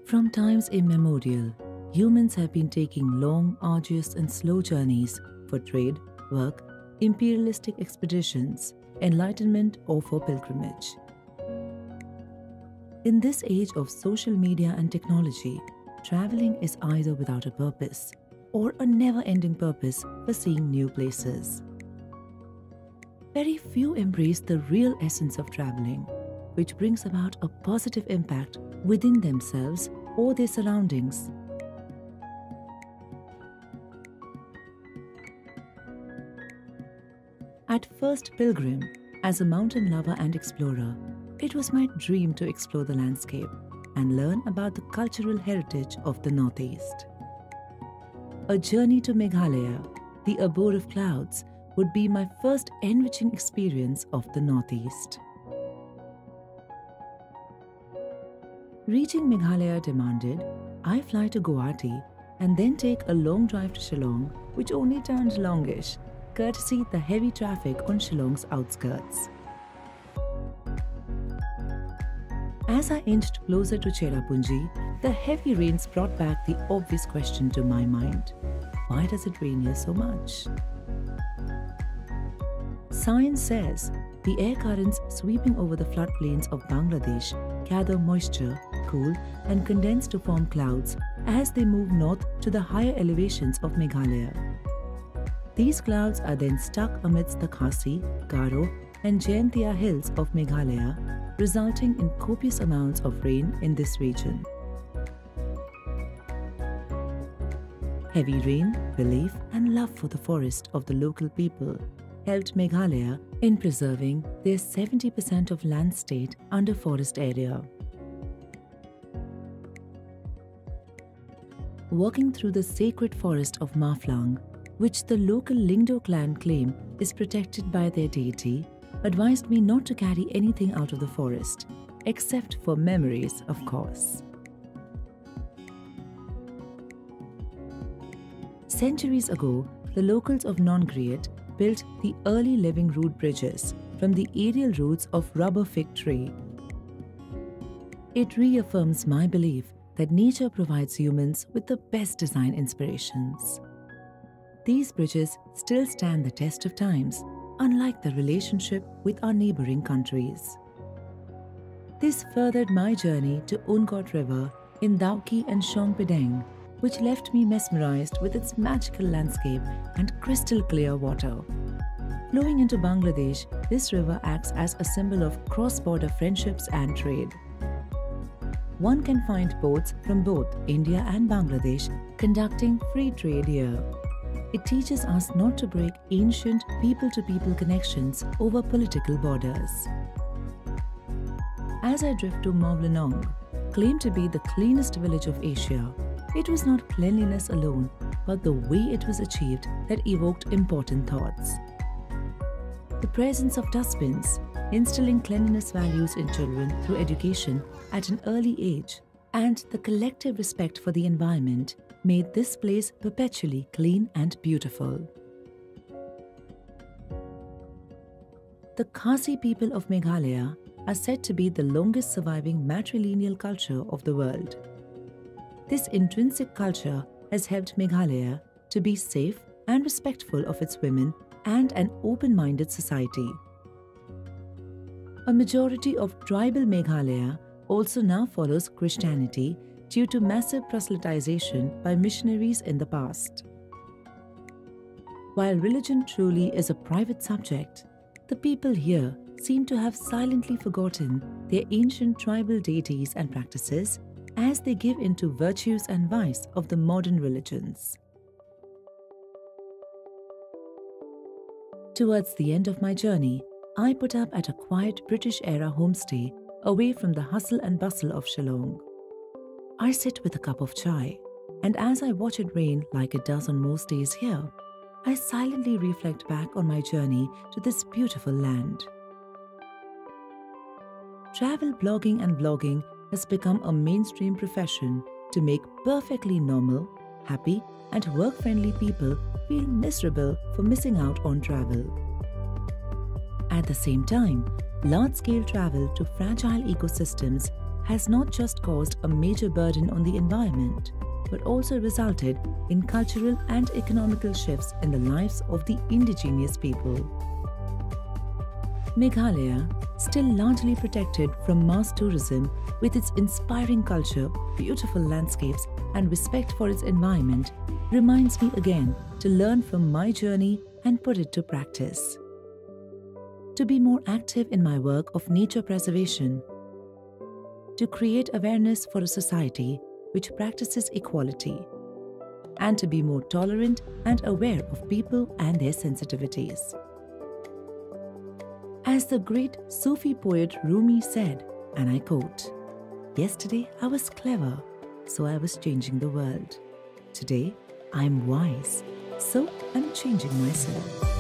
From times immemorial, humans have been taking long, arduous and slow journeys for trade, work, imperialistic expeditions, enlightenment or for pilgrimage. In this age of social media and technology, traveling is either without a purpose or a never-ending purpose for seeing new places. Very few embrace the real essence of traveling, which brings about a positive impact within themselves or their surroundings. At First Pilgrim, as a mountain lover and explorer, it was my dream to explore the landscape and learn about the cultural heritage of the Northeast. A journey to Meghalaya, the Abode of Clouds, would be my first enriching experience of the Northeast. Reaching Meghalaya demanded I fly to Guwahati and then take a long drive to Shillong, which only turned longish, courtesy the heavy traffic on Shillong's outskirts. As I inched closer to Cherrapunji, the heavy rains brought back the obvious question to my mind: why does it rain here so much? Science says the air currents sweeping over the floodplains of Bangladesh gather moisture, cool, and condense to form clouds as they move north to the higher elevations of Meghalaya. These clouds are then stuck amidst the Khasi, Garo, and Jaintia hills of Meghalaya, resulting in copious amounts of rain in this region. Heavy rain, belief, and love for the forest of the local people helped Meghalaya in preserving their 70% of land state under forest area. Walking through the Sacred Forest of Mawphlang, which the Local Lyngdoh clan claim is protected by their deity, advised me not to carry anything out of the forest, except for memories, of course. Centuries ago, the locals of Nongriat built the early living root bridges from the aerial roots of rubber fig tree. It reaffirms my belief that nature provides humans with the best design inspirations. These bridges still stand the test of times, unlike the relationship with our neighbouring countries. This furthered my journey to Ungot River in Dauki and Shongpideng, which left me mesmerized with its magical landscape and crystal clear water. Flowing into Bangladesh, this river acts as a symbol of cross-border friendships and trade. One can find boats from both India and Bangladesh conducting free trade here. It teaches us not to break ancient people-to-people connections over political borders. As I drift to Mawphlang, claimed to be the cleanest village of Asia, it was not cleanliness alone, but the way it was achieved that evoked important thoughts. The presence of dustbins, instilling cleanliness values in children through education at an early age, and the collective respect for the environment made this place perpetually clean and beautiful. The Khasi people of Meghalaya are said to be the longest surviving matrilineal culture of the world. This intrinsic culture has helped Meghalaya to be safe and respectful of its women and an open-minded society. A majority of tribal Meghalaya also now follows Christianity due to massive proselytization by missionaries in the past. While religion truly is a private subject, the people here seem to have silently forgotten their ancient tribal deities and practices as they give into virtues and vice of the modern religions. Towards the end of my journey, I put up at a quiet British-era homestay away from the hustle and bustle of Shillong. I sit with a cup of chai, and as I watch it rain like it does on most days here, I silently reflect back on my journey to this beautiful land. Travel blogging and vlogging has become a mainstream profession to make perfectly normal, happy, and work-friendly people feel miserable for missing out on travel. At the same time, large-scale travel to fragile ecosystems has not just caused a major burden on the environment, but also resulted in cultural and economical shifts in the lives of the indigenous people. Meghalaya, still largely protected from mass tourism with its inspiring culture, beautiful landscapes and respect for its environment, reminds me again to learn from my journey and put it to practice. To be more active in my work of nature preservation, to create awareness for a society which practices equality, and to be more tolerant and aware of people and their sensitivities. As the great Sufi poet Rumi said, and I quote, "Yesterday I was clever, so I was changing the world. Today I am wise, so I'm changing myself."